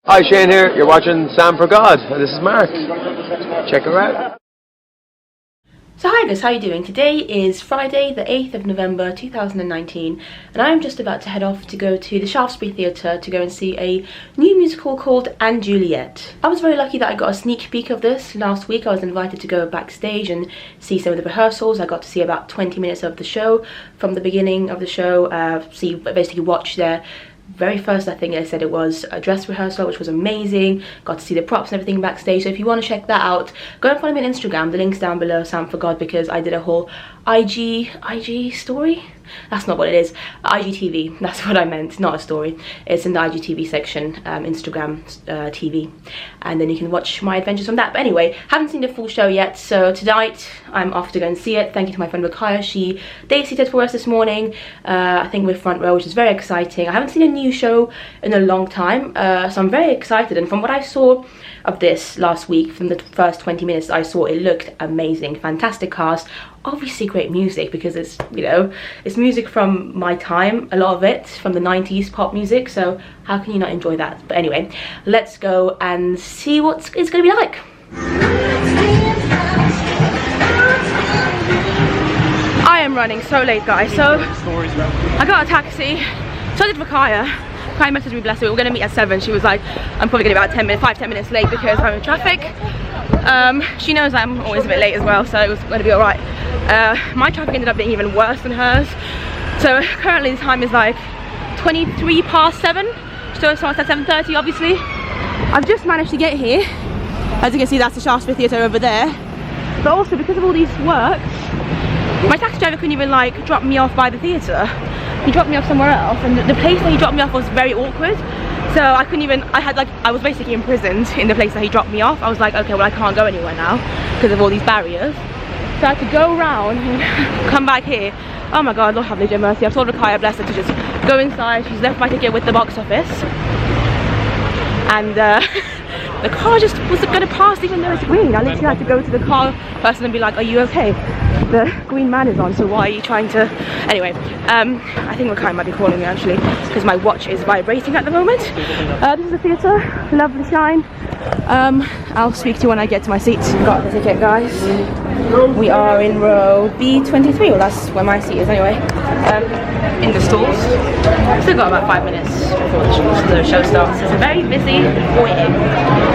Hi, Shane here. You're watching Sam for God, and this is Mark. Check her out. So hi guys, how are you doing? Today is Friday the 8th of November 2019 and I'm just about to head off to go to the Shaftesbury Theatre to go and see a new musical called And Juliet. I was very lucky that I got a sneak peek of this last week. I was invited to go backstage and see some of the rehearsals. I got to see about 20 minutes of the show from the beginning of the show, basically watch their very first, I think I said it was a dress rehearsal, which was amazing. Got to see the props and everything backstage. So if you want to check that out, go and follow me on Instagram. The link's down below, Sam for God, because I did a whole IG story. That's not what it is. IGTV, that's what I meant, not a story. It's in the IGTV section, Instagram TV, and then you can watch my adventures from that. But anyway, haven't seen the full show yet, so tonight I'm off to go and see it. Thank you to my friend Rakaya. She day seated for us this morning. I think we're front row, which is very exciting. I haven't seen a new show in a long time, so I'm very excited. And from what I saw of this last week, from the first 20 minutes I saw, it looked amazing. Fantastic cast, obviously great music, because it's, you know, it's music from my time, a lot of it from the 90s pop music, so how can you not enjoy that? But anyway, let's go and see what it's gonna be like. I am running so late, guys. So I got a taxi, so did Rakaya. Kai messaged me, bless her, we were going to meet at 7. She was like, I'm probably going to be about 5-10 minutes late because I'm in traffic. She knows I'm always a bit late as well, so it was going to be alright. My traffic ended up being even worse than hers. So currently the time is like 23 past 7. So it starts at 7:30, obviously. I've just managed to get here. As you can see, that's the Shaftesbury Theatre over there. But also, because of all these works, my taxi driver couldn't even like drop me off by the theatre. He dropped me off somewhere else, and the place that he dropped me off was very awkward. So I couldn't even, I was basically imprisoned in the place that he dropped me off. I was like, okay, well I can't go anywhere now because of all these barriers. So I had to go around and come back here. Oh my God, Lord have mercy. I've told Rakaya, bless her, to just go inside. She's left my ticket with the box office. And the car just wasn't going to pass even though it's green. I literally had to go to the car person and be like, are you okay? The green man is on, so why are you trying to... Anyway, I think Rakaya might be calling me actually, because my watch is vibrating at the moment. This is the theatre, lovely shine. I'll speak to you when I get to my seat. Got the ticket, guys. We are in row B23, well that's where my seat is anyway. In the stalls. Still got about 5 minutes before the show starts. It's a very busy foyer.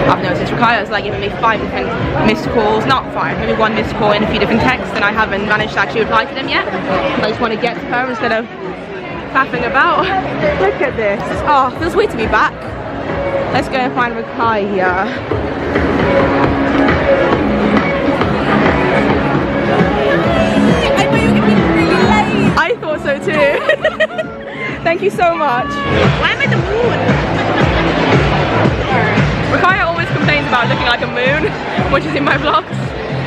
I've noticed Rakaya's like giving me 5 different missed calls, not 5, maybe 1 missed call and a few different texts, and I haven't managed to actually reply to them yet. I just want to get to her instead of faffing about. Look at this. Oh, feels weird to be back. Let's go and find Rakaya. I thought so too. Thank you so much. Why am I the moon? Rakaya always complains about looking like a moon when she's in my vlogs.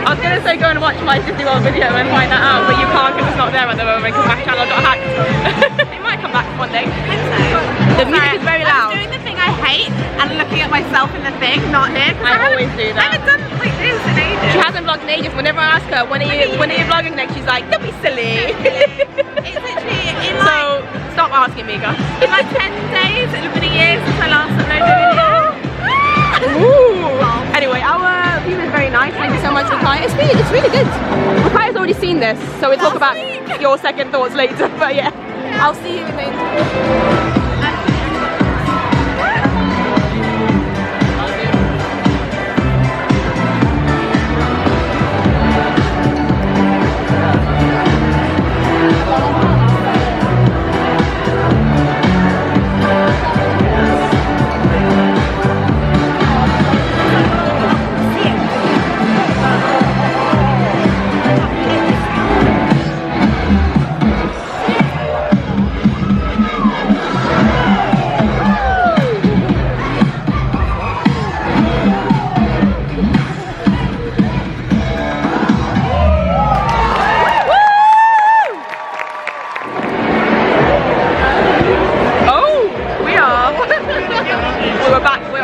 I was going to say go and watch my 50-year-old video and find that out, but you can't because it's not there at the moment because my channel got hacked. It might come back one day. The music is very loud. I was doing the thing I hate and looking at myself in the thing, not him. I always do that. I haven't done like this in ages. She hasn't vlogged in ages. Whenever I ask her, when are you vlogging next, she's like, don't be silly. It's literally in like... So, stop asking me, guys. In like 10 days, it'll be a year since I last uploaded a video. Ooh. Anyway, our view is very nice. Thank you so much, Rakaya. It's really good. Rakaya's already seen this, so we'll talk about your second thoughts later. But yeah, I'll see you later.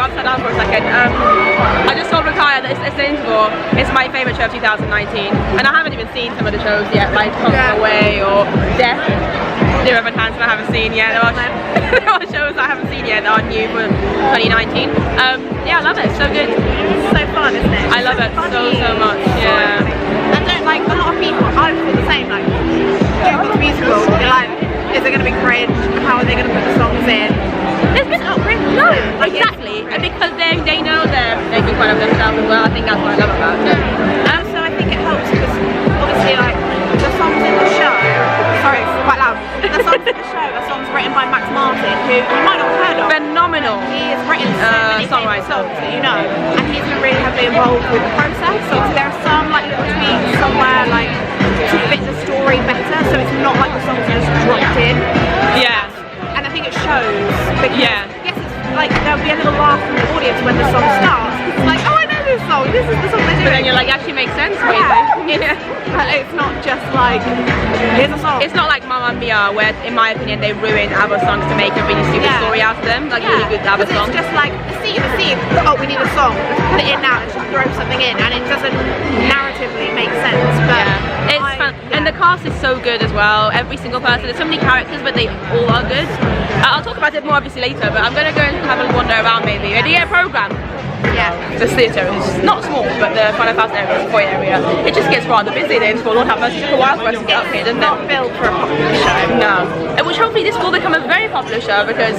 upside down for a second. I just told Rakaya that it's the interval. It's my favourite show of 2019, and I haven't even seen some of the shows yet, like Conquer Away or Death. Zero Evan Hansen I haven't seen yet. There are shows I haven't seen yet that are new for 2019. Yeah, I love it. It's so good. It's so fun, isn't it? I love it so much. Yeah. And don't like a lot of people. I feel the same. Like Juliet the Musical. You're like, is it going to be cringe? How are they going to put the songs in? It's not cringe. No, exactly. And because they know they can kind of themselves as well. I think that's what I love about it. So I think it helps because obviously like the songs in the show. Sorry, it's quite loud. The songs in the show are songs written by Max Martin, who you might not have heard of. Phenomenal. He has written so many famous songs that you know, and he's been really heavily involved with the process. So there are some like little tweaks somewhere like to fit the story better, so it's not like the songs are just dropped in. Yeah. And I think it shows. Because Yeah. yes, it's like there'll be a little laugh from the audience when the song starts. It's like, oh, I know this song. This is the song they're doing. But then you're like, actually makes sense. Yeah. But it's not just like, here's a song. It's not like Mamma Mia, where in my opinion they ruin ABBA songs to make a really stupid story out of them, like really good ABBA songs. It's just like the scene. Oh, we need a song. Let's put it in now. Let's just throw something in, and it doesn't narratively make sense. But it's fun, and the cast is so good as well. Every single person. There's so many characters, but they all are good. I'll talk about it more obviously later, but I'm gonna go and have a wander around maybe. The year program. Yeah. This theatre is not small, but the front of house area, the foyer area, it just gets rather busy. The interval Lord have mercy took a while for us to get up here, didn't it? Not built for a popular show. No. Which hopefully this will become a very popular show because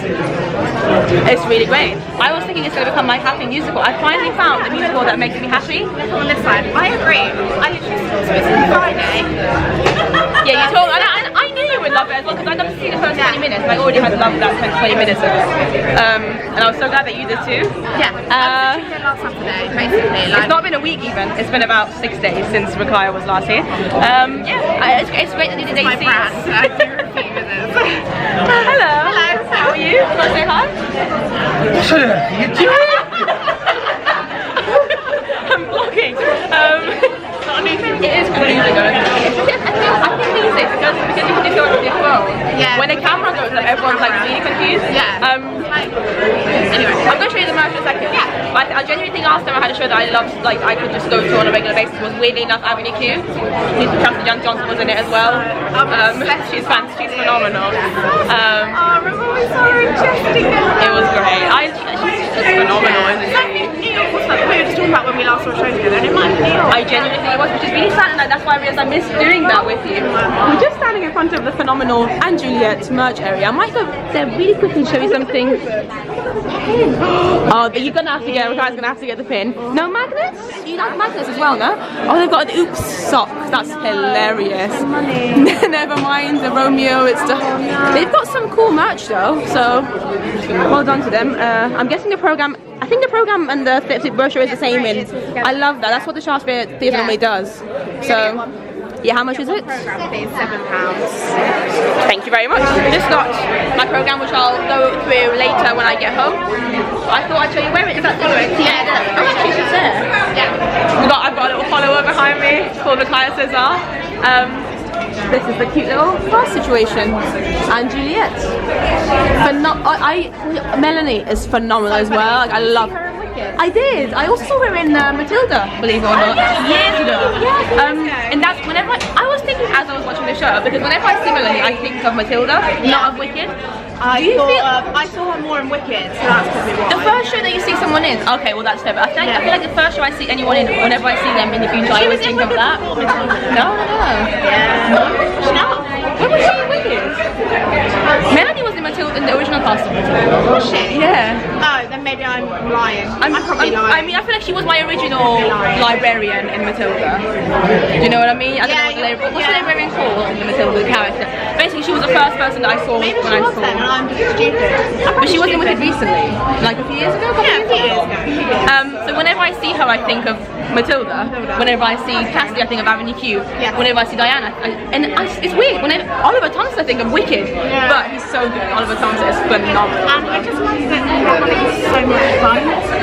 it's really great. I was thinking it's going to become my happy musical. I finally found a musical that makes me happy. On this side, I agree. I literally saw it on Friday. Yeah, you told, and I knew you would love it as well because I'd love to see the first 20 minutes. And I already had loved that 20 minutes of it. And I was so glad that you did too. Yeah. I was here last Saturday, basically. Like, it's not been a week even. It's been about 6 days since Rakaya was last here. Yeah, it's great that you did my brand. I do repeat with this. Hello. Hello. How are you? Want to say hi? You doing? I'm vlogging. Not a new thing. It is confusing. I think these days because you can go on your phone. Yeah. When the camera goes up, everyone's like really confused. Yeah. Anyway, I'm going to show you the merch in a second. Yeah. But I genuinely think last time I had a show that I loved, like I could just go to on a regular basis, was weirdly enough Avenue Q. Chelsea Young Johnson was in it as well. She's phenomenal. remember we saw her in Chester? It was great. She's just phenomenal, isn't she? What's that? We were just talking about when we last saw a show together, and it might be New York. I genuinely think it was, which is really sad, and that's why I realised I missed doing that with you. We're just standing in front of the Phenomenal and Juliet merch area. I might go there really quickly and show you something. Oh, you're gonna have to get. Guys, gonna have to get the pin. No magnets? You like magnets as well, no? Oh, they've got an oops sock. That's hilarious. Never mind the Romeo. They've got some cool merch though. So well done to them. I'm guessing the program. I think the program and the brochure is the same. I love that. That's what the Shaftesbury Theatre normally does. So. Yeah, how much is it? Program fee is £7. Thank you very much. Just got my program, which I'll go through later when I get home. I thought I'd show you where it is. That's it. Yeah. Oh, actually, she's there. Yeah. I've got a little follower behind me called Rakaya Cesar. This is the cute little class situation. And Juliet. Melanie is phenomenal as well. Like, I love her. I did. I also saw her in Matilda, believe it or not, years ago. And that's whenever I was thinking as I was watching the show, because whenever I see Melanie, I think of Matilda, not of Wicked. I saw her more in Wicked, so that's probably why. The first show that you see someone in, okay, well that's fair, but I feel like the first show I see anyone in, whenever I see them in the future, I always think of that. No. Yeah. No. When was she in Wicked? Melanie was in Matilda in the original cast of Matilda. Was she? Yeah. Oh, then maybe I'm lying. I'm probably lying. I mean, I feel like she was my original librarian in Matilda. Do you know what I mean? I don't know what's the librarian called in the Matilda character. Basically, she was the first person that I saw when I saw. Then, and I'm just stupid. But she wasn't with it recently, like a few years ago. Yeah, a few years ago. So whenever I see her, I think of Matilda. Whenever I see Cassidy, I think of Avenue Q. Yeah. Whenever I see Diana, it's weird. Whenever Oliver Thompson, I think of Wicked. Yeah. But he's so good. Oliver Thompson is phenomenal. And I just like that it's so much fun.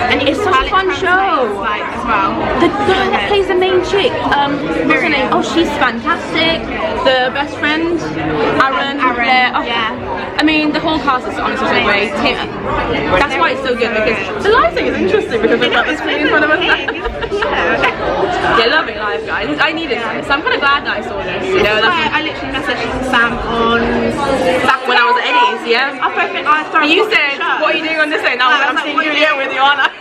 And It's such a fun show. Like, as well. The girl that plays the main chick, what's her name? Oh, she's fantastic. The best friend, Aaron. Aaron, I mean, the whole whole cast is honestly so great. That's why it's so good, because the live thing is interesting because we've got the screen in front of us. Yeah, love it live, guys. I needed this. I'm kind of glad that I saw this. You know, I literally messaged Sam on back when I was at Eddie's, yeah. You said, "What are you doing on this day?" Now I'm seeing Juliet with Joanna.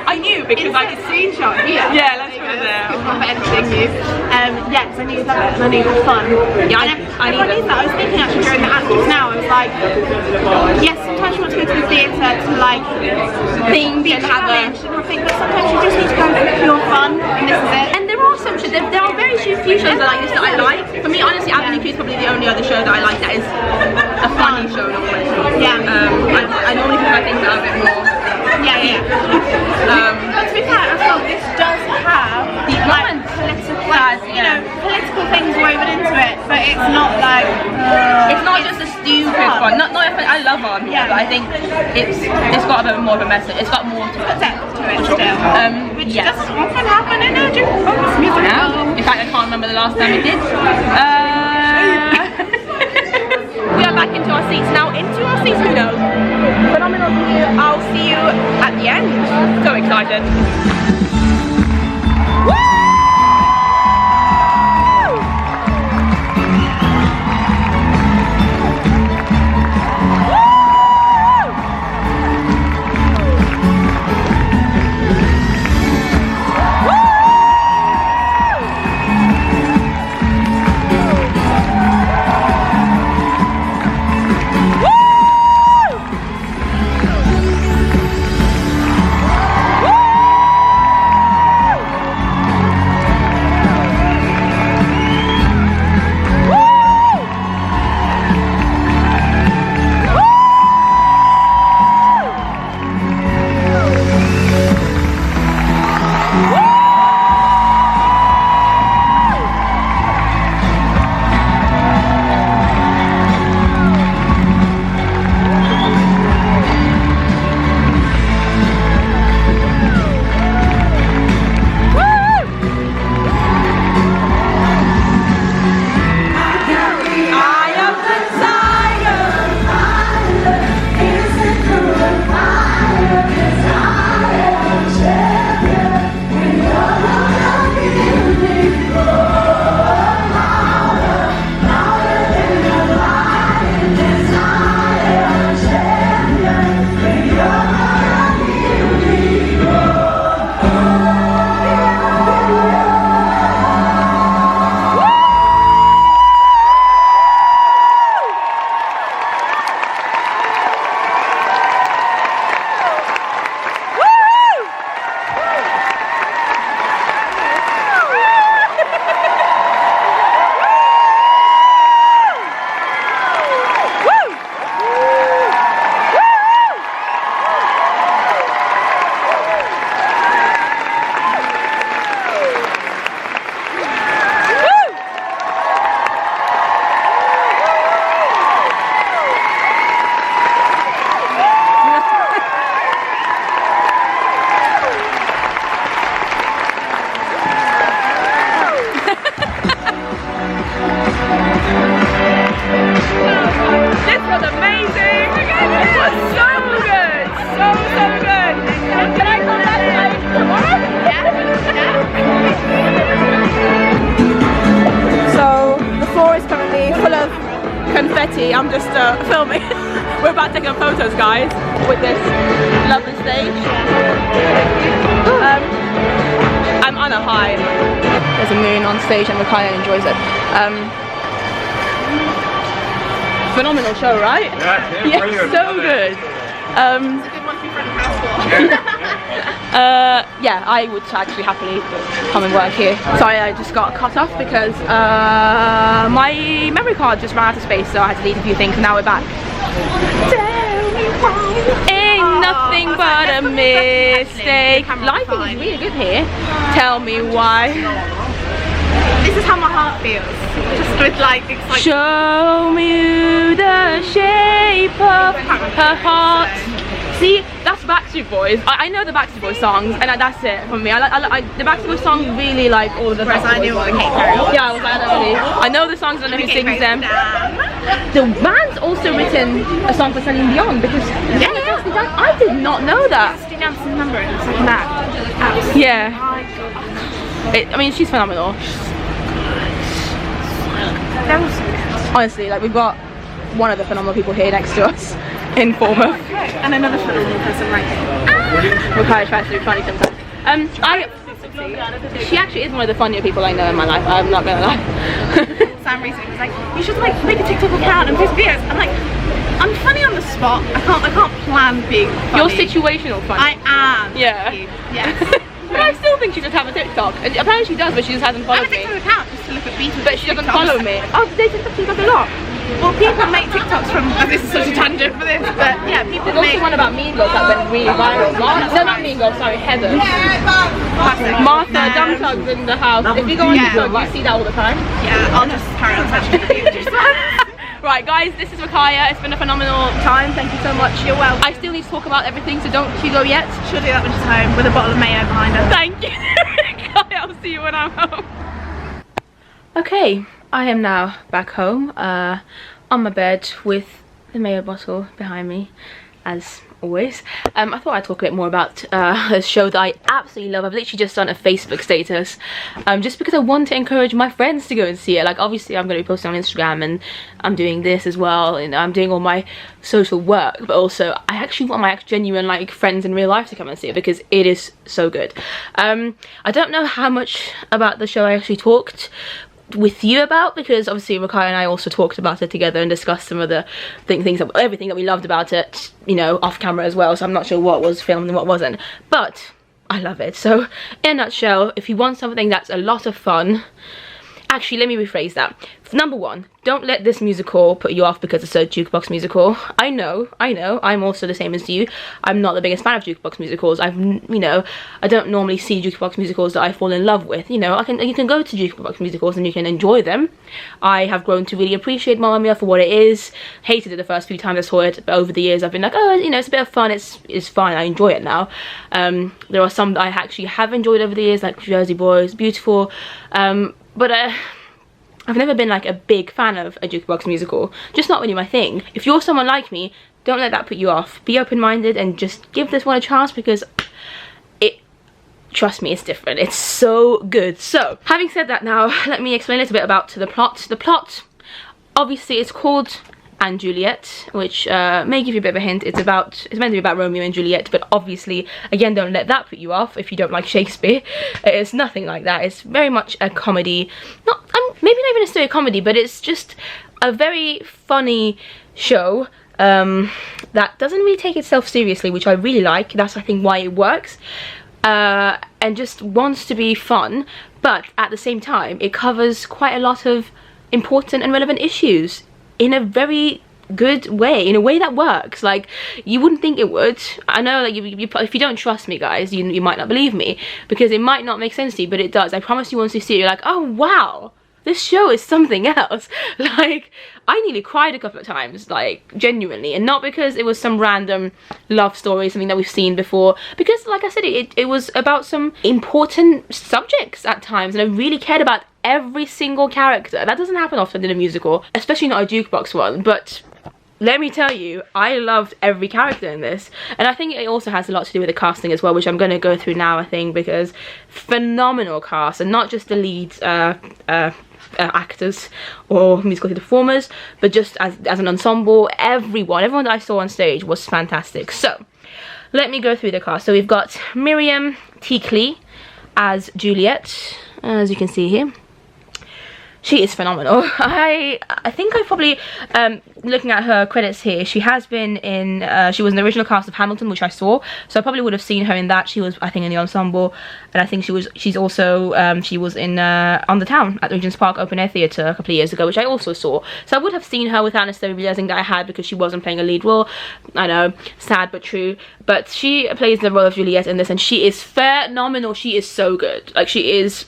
I knew because I could screenshot here. Yeah, let's put it there. Good one for editing you. Yes, I knew that and I knew it was fun. Yeah, I need that. I was thinking actually during the actors now, I was like, yes, sometimes you want to go to the theatre to like think and have a think, but sometimes you just need to go for pure fun, and this is it. And there are some shows, there are very few shows that like this that I like. For me, honestly, Avenue Q is probably the only other show that I like that is a funny show, not funny. Yeah. I normally prefer things that are a bit more. Yeah. But to be fair as well, this does have like political things woven into it, but it's not like it's not just a stupid fun. Not I love art, but I think it's got a bit more of a message. It's got more to it. Depth to it still, which doesn't often happen in a jukebox musical. Yeah. In fact, I can't remember the last time it did. We are back into our seats now. Into our seats, who knows? Phenomenal view. I'll see you at the end. So excited. confetti. I'm just filming. We're about to take photos, guys, with this lovely stage. I'm on a high. There's a moon on stage and Mikhail enjoys it. Phenomenal show, right? Yeah, so good. It's a good one for front of house. Yeah, I would actually happily come and work here. Sorry, I just got cut off because my memory card just ran out of space, so I had to delete a few things, and now we're back. Tell me why. Ain't nothing but a mistake. Lighting is really good here. Tell me why. This is how my heart feels. Just with like, it's like show me the shape of her heart. See, that's Backstreet Boys. I know the Backstreet Boys songs, and that's it for me. The Backstreet Boys songs really like all of the. Whereas I knew all the Kate Perry. Yeah, I was like, I know the songs. I don't know who sings them. The man has also written a song for Sunny and Beyond because I did not know that. Dusty Dancing number in the second act. Yeah. My God. I mean, she's phenomenal. That was so good. Honestly, like we've got one of the phenomenal people here next to us in form of And another phenomenal person right here. Mikaya tries to be funny sometimes. She actually is one of the funnier people I know in my life. I'm not gonna lie. Sam recently was like, you should like make a TikTok account and post videos. I'm like, I'm funny on the spot. I can't plan being funny. You're situational funny. I am. Yeah. Yes. But I still think she should have a TikTok. And apparently she does, but she just hasn't I followed have a me. TikTok account just to look at Beatles. But she doesn't follow me. Oh, they TikTok a lot. Well, people make TikToks from. Oh, this is such a tangent for this, but yeah, people There's make. also one about Mean Girls that went really viral. No, not Mean Girls, sorry, Heather. Classic. Martha, dumb thugs in the house. If you go on Yeah. TikTok, you see that all the time. Yeah, I'll just carry on touching the pictures. Right, guys, this is Mikaya. It's been a phenomenal time. Thank you so much. You're welcome. I still need to talk about everything, so don't you go yet. She'll do that when she's home with a bottle of mayo behind her. Thank you. I'll see you when I'm home. Okay, I am now back home on my bed with the mayo bottle behind me, as always. I thought I'd talk a bit more about a show that I absolutely love. I've literally just done a Facebook status just because I want to encourage my friends to go and see it. Like, obviously I'm going to be posting on Instagram and I'm doing this as well, and I'm doing all my social work, but also I actually want my genuine like friends in real life to come and see it because it is so good. I don't know how much about the show I actually talked with you about, because obviously Mikaya and I also talked about it together and discussed some of the things that everything that we loved about it, you know, off camera as well, so I'm not sure what was filmed and what wasn't, but I love it. So in a nutshell, if you want something that's a lot of fun, actually let me rephrase that. Number one, don't let this musical put you off because it's a jukebox musical. I know, I'm also the same as you. I'm not the biggest fan of jukebox musicals. I don't normally see jukebox musicals that I fall in love with. You know, you can go to jukebox musicals and you can enjoy them. I have grown to really appreciate Mamma Mia for what it is. Hated it the first few times I saw it, but over the years I've been like, oh, you know, it's a bit of fun, it's fine, I enjoy it now. There are some that I actually have enjoyed over the years, like Jersey Boys, beautiful, but I've never been like a big fan of a jukebox musical, just not really my thing. If you're someone like me, don't let that put you off. Be open-minded and just give this one a chance because trust me, it's different. It's so good. So, having said that now, let me explain a little bit about the plot. The plot, obviously, it's called and Juliet, which may give you a bit of a hint. It's meant to be about Romeo and Juliet, but obviously, again, don't let that put you off if you don't like Shakespeare. It's nothing like that. It's very much a comedy. Maybe not even a straight comedy, but it's just a very funny show that doesn't really take itself seriously, which I really like. That's, I think, why it works. And just wants to be fun, but at the same time, it covers quite a lot of important and relevant issues in a very good way, in a way that works. Like, you wouldn't think it would. I know, like, if you don't trust me, guys, you might not believe me, because it might not make sense to you, but it does. I promise you, once you see it, you're like, oh wow, this show is something else. Like, I nearly cried a couple of times, like, genuinely, and not because it was some random love story, something that we've seen before, because, like I said, it was about some important subjects at times, and I really cared about every single character. That doesn't happen often in a musical, especially not a jukebox one, but let me tell you, I loved every character in this, and I think it also has a lot to do with the casting as well, which I'm going to go through now, I think, because phenomenal cast, and not just the lead actors or musical theatre performers, but just as an ensemble, everyone that I saw on stage was fantastic. So let me go through the cast. So we've got Miriam-Teak as Juliet, as you can see here. She is phenomenal. I think I probably, looking at her credits here, she has been in, she was in the original cast of Hamilton, which I saw, so I probably would have seen her in that. She was, I think, in the ensemble, and I think she's also, she was in On the Town at the Regent's Park Open Air Theatre a couple of years ago, which I also saw. So I would have seen her without necessarily realising that I had, because she wasn't playing a lead role. I know, sad but true. But she plays the role of Juliet in this, and she is phenomenal. She is so good. Like, she is...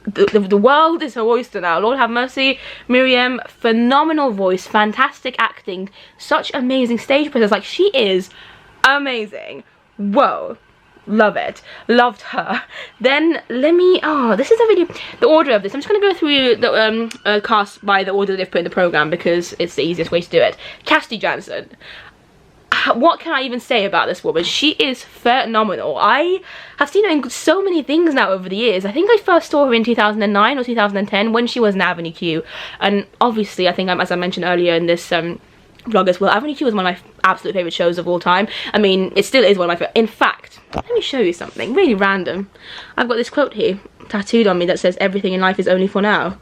The world is her oyster now. Lord have mercy. Miriam, phenomenal voice, fantastic acting, such amazing stage presence. Like, she is amazing. Whoa. love it, loved her. Then let me, this is a really, the order of this, I'm just going to go through the cast by the order they've put in the programme because it's the easiest way to do it. Cassidy Jansen. What can I even say about this woman? She is phenomenal. I have seen her in so many things now over the years. I think I first saw her in 2009 or 2010 when she was in Avenue Q, and obviously I think, as I mentioned earlier in this vlog as well, Avenue Q was one of my absolute favourite shows of all time. I mean, it still is one of my favourite. In fact, let me show you something really random. I've got this quote here tattooed on me that says, "Everything in life is only for now."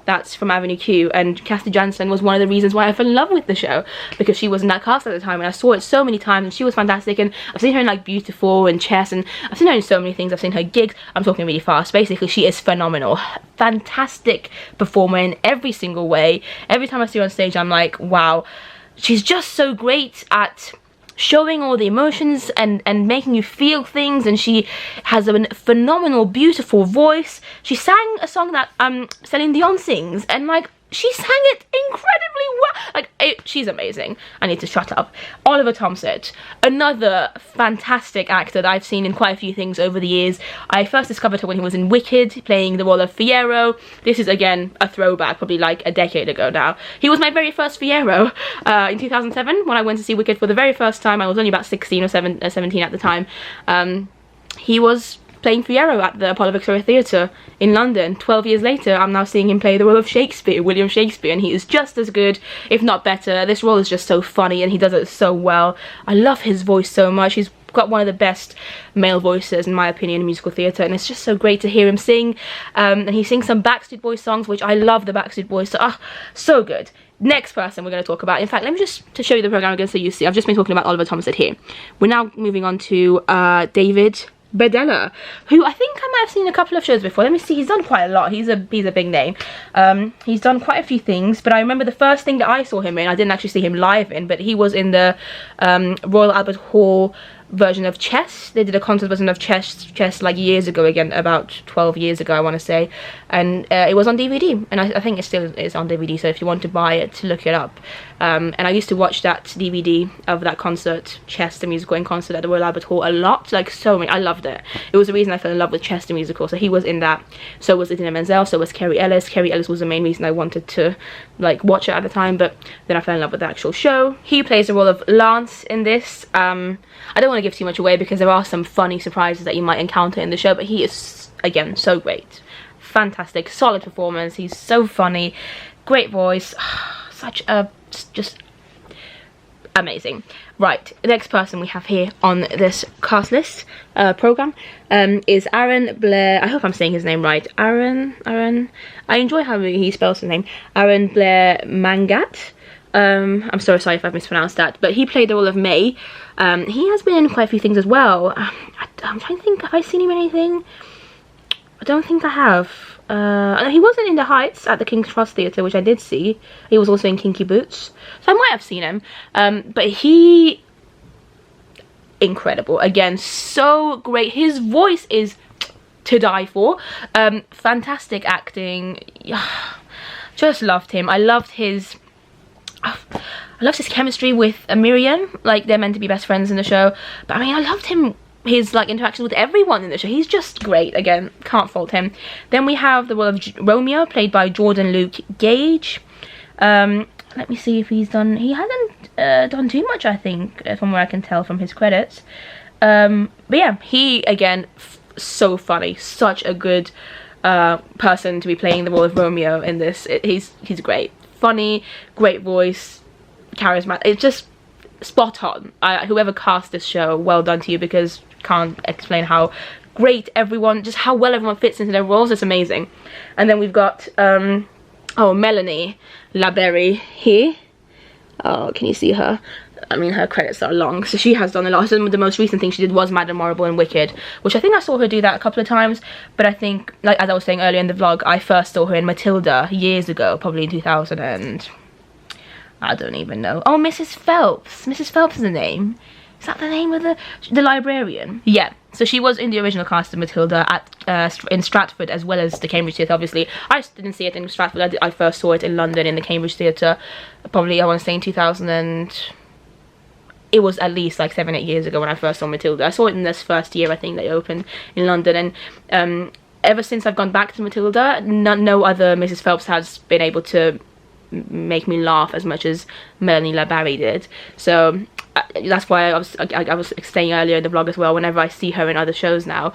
That's from Avenue Q, and Cassidy Jansen was one of the reasons why I fell in love with the show, because she was in that cast at the time and I saw it so many times and she was fantastic. And I've seen her in like Beautiful and Chess, and I've seen her in so many things. I've seen her gigs. I'm talking really fast. Basically, she is phenomenal. Fantastic performer in every single way. Every time I see her on stage, I'm like, wow. She's just so great at showing all the emotions and making you feel things, and she has a phenomenal, beautiful voice. She sang a song that Celine Dion sings, and like, she sang it incredibly well. Like, she's amazing. I need to shut up. Oliver Tomsett, another fantastic actor that I've seen in quite a few things over the years. I first discovered her when he was in Wicked, playing the role of Fiyero. This is, again, a throwback, probably like a decade ago now. He was my very first Fiyero in 2007, when I went to see Wicked for the very first time. I was only about 16 or 17 at the time. He was playing Fiyero at the Apollo Victoria Theatre in London. 12 years later, I'm now seeing him play the role of Shakespeare, William Shakespeare, and he is just as good, if not better. This role is just so funny and he does it so well. I love his voice so much. He's got one of the best male voices, in my opinion, in musical theatre, and it's just so great to hear him sing. And he sings some Backstreet Boys songs, which I love the Backstreet Boys, so good. Next person we're going to talk about, in fact, let me just, to show you the programme again so you see, I've just been talking about Oliver Tomsett here. We're now moving on to David Bedella, who I think I might have seen a couple of shows before. Let me see, he's done quite a lot. He's a big name. He's done quite a few things, but I remember the first thing that I saw him in, I didn't actually see him live in, but he was in the Royal Albert Hall version of Chess. They did a concert version of Chess like years ago, again about 12 years ago I want to say, and it was on DVD, and I think it still is on DVD, so if you want to buy it, look it up. And I used to watch that DVD of that concert, Chess the Musical, in concert at the Royal Albert Hall a lot, like so many. I loved it. It was the reason I fell in love with Chess the Musical, so he was in that. So was Idina Menzel, so was Kerry Ellis. Kerry Ellis was the main reason I wanted to like watch it at the time, but then I fell in love with the actual show. He plays the role of Lance in this. I don't want to give too much away because there are some funny surprises that you might encounter in the show, but he is, again, so great. Fantastic, solid performance. He's so funny, great voice, such a, just amazing. Right, the next person we have here on this cast list program is Aaron Blair. I hope I'm saying his name right. Aaron. I enjoy how he spells his name. Aaron Blair Mangat. I'm so sorry if I've mispronounced that, but he played the role of May. He has been in quite a few things as well. I'm trying to think, have I seen him in anything? I don't think I have. He wasn't in The Heights at the King's Cross Theatre, which I did see. He was also in Kinky Boots, so I might have seen him. But he, incredible. Again, so great. His voice is to die for. Fantastic acting. Just loved him. I loved his chemistry with Miriam. Like, they're meant to be best friends in the show, but I mean, I loved his like interactions with everyone in the show. He's just great. Again, can't fault him. Then we have the role of Romeo, played by Jordan Luke Gage. Let me see if he hasn't done too much, I think, from where I can tell from his credits. But yeah, he, again, so funny, such a good person to be playing the role of Romeo in this. He's great, funny, great voice, charismatic. It's just spot on. Whoever cast this show, well done to you, because can't explain how great everyone, just how well everyone fits into their roles. It's amazing. And then we've got Melanie Laberry here. Oh, can you see her? I mean, her credits are long, so she has done a lot. So the most recent thing she did was Madame Morrible in Wicked, which I think I saw her do that a couple of times, but I think, like as I was saying earlier in the vlog, I first saw her in Matilda years ago, probably in 2000 and I don't even know. Oh, Mrs. Phelps. Mrs. Phelps is the name. Is that the name of the librarian? Yeah. So she was in the original cast of Matilda at in Stratford, as well as the Cambridge Theatre, obviously. I just didn't see it in Stratford. I first saw it in London in the Cambridge Theatre, probably, I want to say, in 2008, it was at least like 7-8 years ago when I first saw Matilda. I saw it in this first year, I think, they opened in London, and ever since I've gone back to Matilda, no other Mrs. Phelps has been able to make me laugh as much as Melanie LaBarry did. So that's why I was saying earlier in the vlog as well, whenever I see her in other shows now,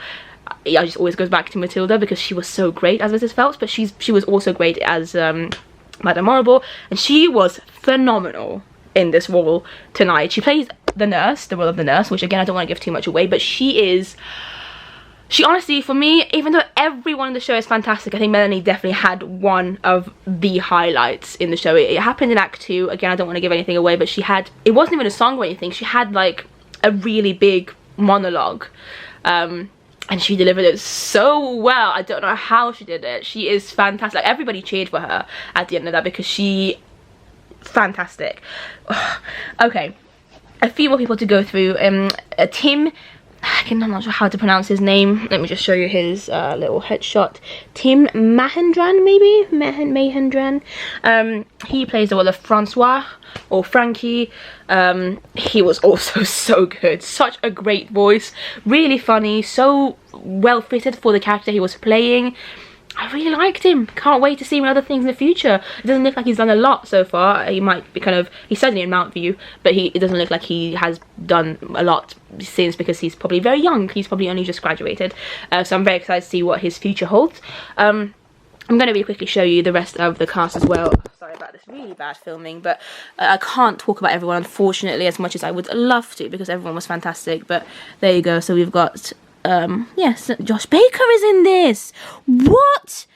I just always goes back to Matilda, because she was so great as Mrs. Phelps, but she was also great as Madame Horrible, and she was phenomenal in this role tonight. She plays the nurse, the role of the nurse, which again I don't want to give too much away, but she honestly, for me, even though everyone in the show is fantastic, I think Melanie definitely had one of the highlights in the show. It happened in Act 2, again I don't want to give anything away, but she had, it wasn't even a song or anything, she had like a really big monologue, and she delivered it so well. I don't know how she did it. She is fantastic. Like, everybody cheered for her at the end of that, because fantastic. Okay, a few more people to go through. Tim, I'm not sure how to pronounce his name. Let me just show you his little headshot. Tim Mahendran, maybe? Mahendran. He plays the role of Francois, or Frankie. He was also so good. Such a great voice. Really funny. So well fitted for the character he was playing. I really liked him. Can't wait to see him in other things in the future. It doesn't look like he's done a lot so far. He might be he's certainly in Mount View, but it doesn't look like he has done a lot since, because he's probably very young. He's probably only just graduated. So I'm very excited to see what his future holds. I'm going to really quickly show you the rest of the cast as well. Sorry about this really bad filming, but I can't talk about everyone, unfortunately, as much as I would love to, because everyone was fantastic. But there you go. So we've got yes, Josh Baker is in this. What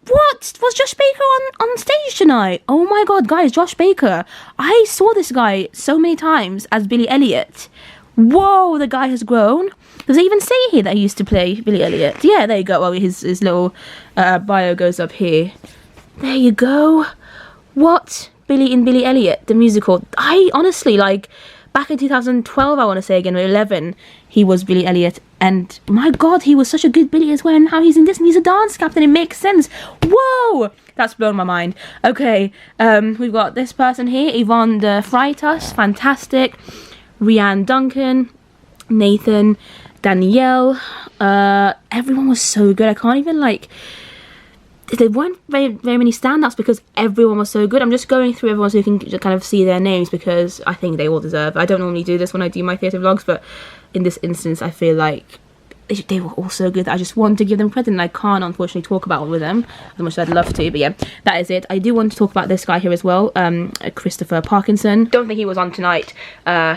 was Josh Baker on stage tonight? Oh my god, guys, Josh Baker, I saw this guy so many times as Billy Elliot. Whoa, the guy has grown. Does it even say here that he used to play Billy Elliot? Yeah, there you go. Well, his little bio goes up here. There you go. What? Billy Elliot the Musical. I honestly, like, back in 2012, I want to say again, or 11, he was Billy Elliot, and my god, he was such a good Billy as well, and now he's in this, and he's a dance captain. It makes sense. Whoa, that's blown my mind. Okay, we've got this person here, Yvonne de Freitas, fantastic. Rianne Duncan, Nathan, Danielle, everyone was so good. I can't even, like, there weren't very many standouts because everyone was so good. I'm just going through everyone so you can kind of see their names, because I think they all deserve. I don't normally do this when I do my theatre vlogs, but in this instance I feel like they were all so good that I just want to give them credit, and I can't unfortunately talk about it with them as much as I'd love to. But yeah, that is it. I do want to talk about this guy here as well, Christopher Parkinson. Don't think he was on tonight.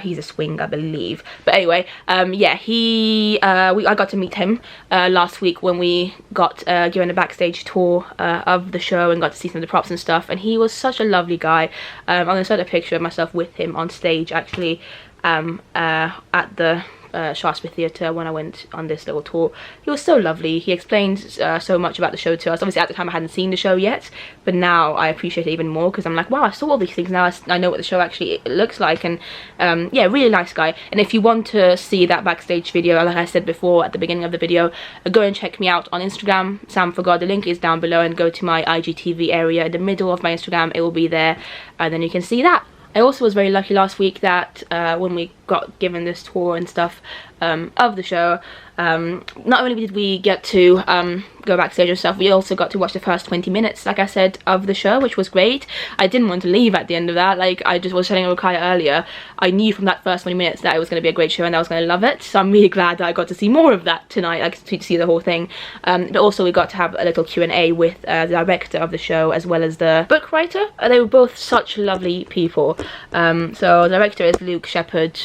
He's a swing, I believe. But anyway, yeah, I got to meet him last week when we got given a backstage tour of the show and got to see some of the props and stuff, and he was such a lovely guy. I'm going to insert a picture of myself with him on stage, actually, at the Shaftesbury Theatre when I went on this little tour. He was so lovely. He explained so much about the show to us. Obviously at the time I hadn't seen the show yet, but now I appreciate it even more, because I'm like, wow, I saw all these things, now I know what the show actually looks like. And yeah, really nice guy. And if you want to see that backstage video, like I said before at the beginning of the video, go and check me out on Instagram, Sam for God. The link is down below, and go to my IGTV area in the middle of my Instagram. It will be there, and then you can see that. I also was very lucky last week that when we got given this tour and stuff of the show, not only did we get to go backstage and stuff, we also got to watch the first 20 minutes, like I said, of the show, which was great. I didn't want to leave at the end of that. Like I just was telling Rukaya earlier, I knew from that first 20 minutes that it was going to be a great show and I was going to love it. So I'm really glad that I got to see more of that tonight, like to see the whole thing. But also we got to have a little Q&A with the director of the show as well as the book writer. They were both such lovely people. So the director is Luke Shepherd.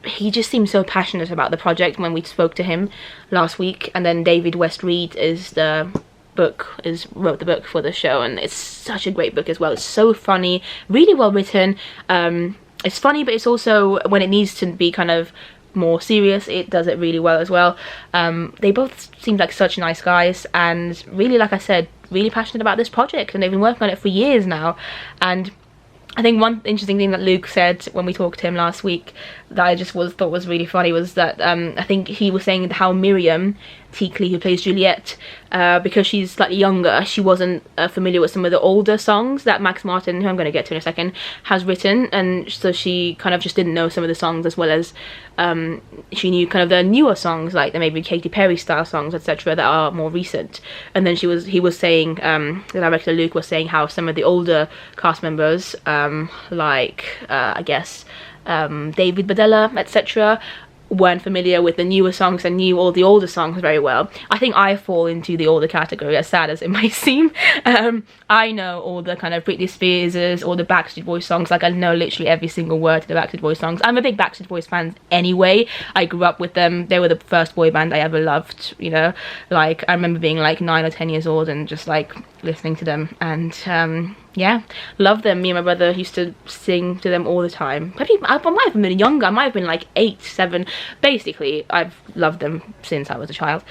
He just seemed so passionate about the project when we spoke to him last week. And then David West Reed is wrote the book for the show, and it's such a great book as well. It's so funny, really well written. It's funny, but it's also, when it needs to be kind of more serious, it does it really well as well. They both seemed like such nice guys, and really, like I said, really passionate about this project, and they've been working on it for years now. And I think one interesting thing that Luke said when we talked to him last week that I just thought was really funny was that I think he was saying how Miriam Miriam-Teak, who plays Juliet, because she's slightly younger, she wasn't familiar with some of the older songs that Max Martin, who I'm going to get to in a second, has written, and so she kind of just didn't know some of the songs, as well as she knew kind of the newer songs, like the maybe Katy Perry style songs, etc., that are more recent. And then he was saying, the director Luke was saying how some of the older cast members, like I guess David Badella, etc., weren't familiar with the newer songs and knew all the older songs very well. I think I fall into the older category, as sad as it might seem. I know all the kind of Britney Spears, all the Backstreet Boys songs. Like, I know literally every single word to the Backstreet Boys songs. I'm a big Backstreet Boys fan anyway. I grew up with them. They were the first boy band I ever loved, you know. Like, I remember being like 9 or 10 years old and just like listening to them, and yeah, love them. Me and my brother used to sing to them all the time. I might have been younger. I might have been like 8, 7. Basically, I've loved them since I was a child.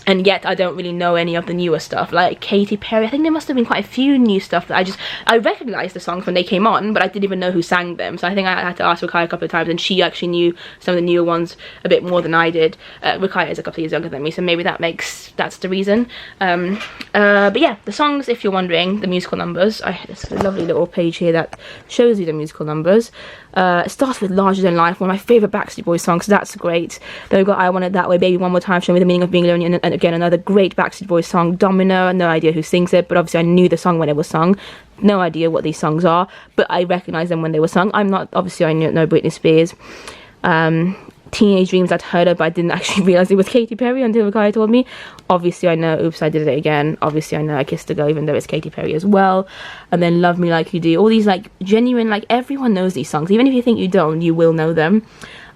And yet I don't really know any of the newer stuff, like Katy Perry. I think there must have been quite a few new stuff that I recognised the songs when they came on, but I didn't even know who sang them. So I think I had to ask Rukai a couple of times, and she actually knew some of the newer ones a bit more than I did. Rukai is a couple of years younger than me, so maybe that's the reason. But yeah, the songs, if you're wondering, the musical numbers. There's a lovely little page here that shows you the musical numbers. It starts with Larger Than Life, one of my favourite Backstreet Boys songs, so that's great. Then we've got I Want It That Way, Baby One More Time, Show Me the Meaning of Being Lonely, and again another great Backstreet Boys song, Domino. No idea who sings it, but obviously I knew the song when it was sung. No idea what these songs are, but I recognise them when they were sung. I know Britney Spears. Teenage Dreams, I'd heard of, but I didn't actually realise it was Katy Perry until the guy told me. Obviously I know Oops, I Did It Again. Obviously I know I Kissed a Girl, even though it's Katy Perry as well. And then Love Me Like You Do. All these like genuine, like everyone knows these songs. Even if you think you don't, you will know them.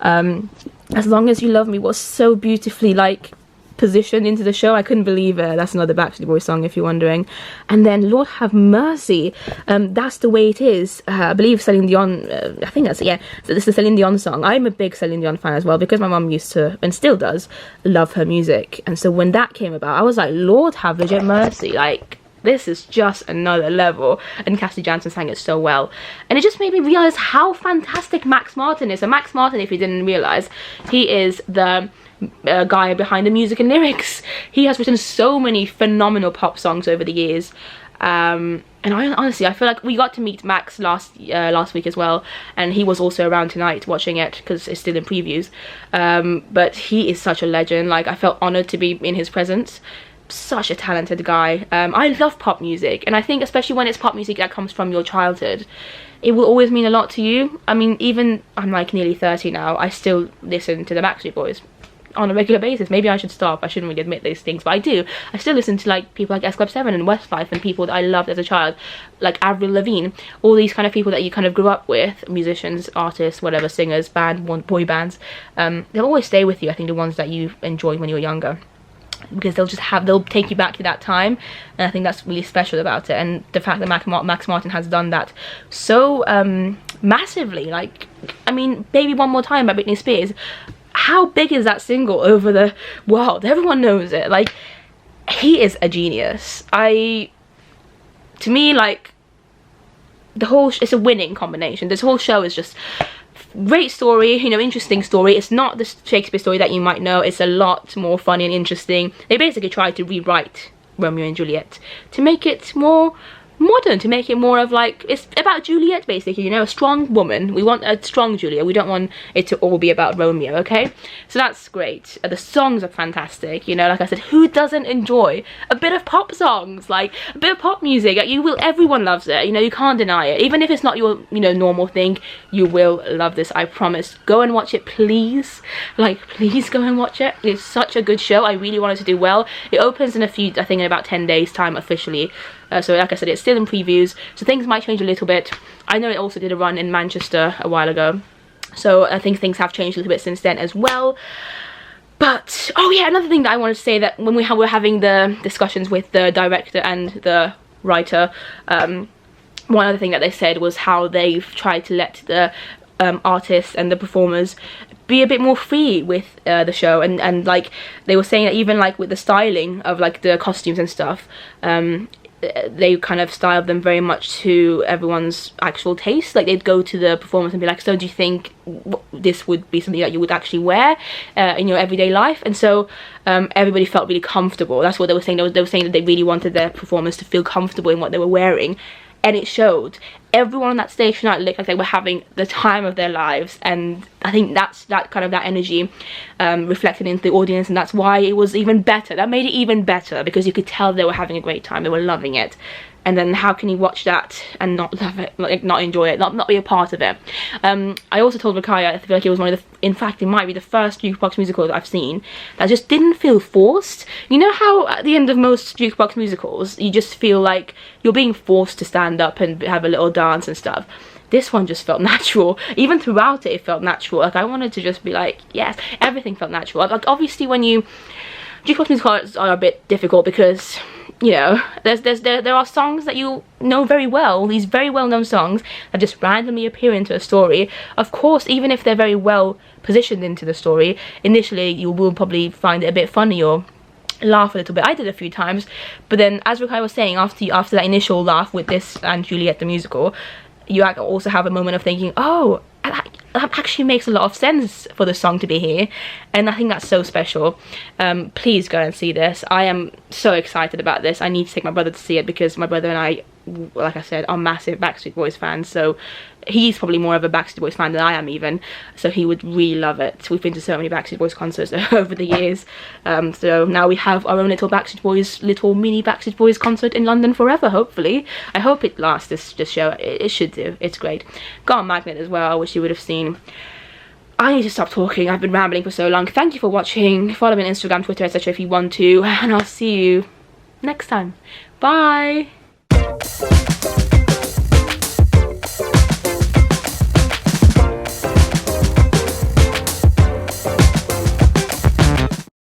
As Long As You Love Me was so beautifully like positioned into the show. I couldn't believe it. That's another Backstreet Boys song, if you're wondering. And then Lord Have Mercy, That's the Way It Is. I believe Celine Dion, I think that's, yeah, so this is the Celine Dion song. I'm a big Celine Dion fan as well, because my mum used to, and still does, love her music. And so when that came about, I was like, Lord have legit mercy, like this is just another level. And Cassie Janssen sang it so well, and it just made me realize how fantastic Max Martin is. So Max Martin, if you didn't realize, he is the guy behind the music and lyrics. He has written so many phenomenal pop songs over the years, and honestly I feel like we got to meet Max last week as well, and he was also around tonight watching it because it's still in previews. But he is such a legend. Like, I felt honoured to be in his presence. Such a talented guy. I love pop music, and I think especially when it's pop music that comes from your childhood, it will always mean a lot to you. I mean, even I'm like nearly 30 now, I still listen to the Backstreet Boys on a regular basis. Maybe I should stop. I shouldn't really admit these things, but I do. I still listen to like people like S Club 7 and Westlife, and people that I loved as a child, like Avril Lavigne. All these kind of people that you kind of grew up with, musicians, artists, whatever, singers, boy bands. They'll always stay with you. I think the ones that you enjoyed when you were younger, because they'll take you back to that time, and I think that's really special about it. And the fact that Max Martin has done that so massively, like, I mean, Baby One More Time by Britney Spears, how big is that single over the world? Everyone knows it. Like, he is a genius. To me, like, the whole it's a winning combination. This whole show is just great story, you know, interesting story. It's not the Shakespeare story that you might know. It's a lot more funny and interesting. They basically tried to rewrite Romeo and Juliet to make it more modern, to make it more of like, it's about Juliet basically, you know, a strong woman. We want a strong Juliet. We don't want it to all be about Romeo, okay? So that's great. The songs are fantastic, you know, like I said, who doesn't enjoy a bit of pop songs, like a bit of pop music? Like, everyone loves it, you know, you can't deny it. Even if it's not your, you know, normal thing, you will love this, I promise. Go and watch it, please. Like, please go and watch it. It's such a good show. I really wanted to do well. It opens in I think in about 10 days time officially. So like I said, it's still in previews, so things might change a little bit. I know it also did a run in Manchester a while ago, so I think things have changed a little bit since then as well. But, oh yeah, another thing that I wanted to say, that when we're having the discussions with the director and the writer, one other thing that they said was how they've tried to let the artists and the performers be a bit more free with the show, and like they were saying that even like with the styling of like the costumes and stuff, they kind of styled them very much to everyone's actual taste. Like, they'd go to the performance and be like, so do you think this would be something that you would actually wear in your everyday life? And so everybody felt really comfortable. That's what they were saying. They were saying that they really wanted their performers to feel comfortable in what they were wearing, and it showed. Everyone on that stage tonight looked like they were having the time of their lives, and I think that's that energy reflected into the audience, and that's why it was even better. That made it even better, because you could tell they were having a great time, they were loving it. And then how can you watch that and not love it, like not enjoy it, not be a part of it? I also told Rakaya, I feel like it was one of the, in fact it might be the first jukebox musical that I've seen that just didn't feel forced. You know how at the end of most jukebox musicals you just feel like you're being forced to stand up and have a little dance and stuff? This one just felt natural. Even throughout it felt natural. Like, I wanted to just be like, yes, everything felt natural. Like, obviously when you, jukebox musicals are a bit difficult because, you know, there are songs that you know very well, these very well-known songs that just randomly appear into a story. Of course, even if they're very well positioned into the story, initially you will probably find it a bit funny or laugh a little bit. I did a few times, but then, as Rakai was saying, after that initial laugh with this and Juliet the Musical, you also have a moment of thinking, oh, that actually makes a lot of sense for the song to be here, and I think that's so special. Please go and see this. I am so excited about this. I need to take my brother to see it, because my brother and I, like I said, are massive Backstreet Boys fans, so he's probably more of a Backstreet Boys fan than I am even, so he would really love it. We've been to so many Backstreet Boys concerts over the years, so now we have our own little mini Backstreet Boys concert in London forever, hopefully. I hope it lasts, this show. It should do. It's great. Got a magnet as well, I wish you would have seen. I need to stop talking. I've been rambling for so long. Thank you for watching. Follow me on Instagram, Twitter, etc. if you want to, and I'll see you next time. Bye!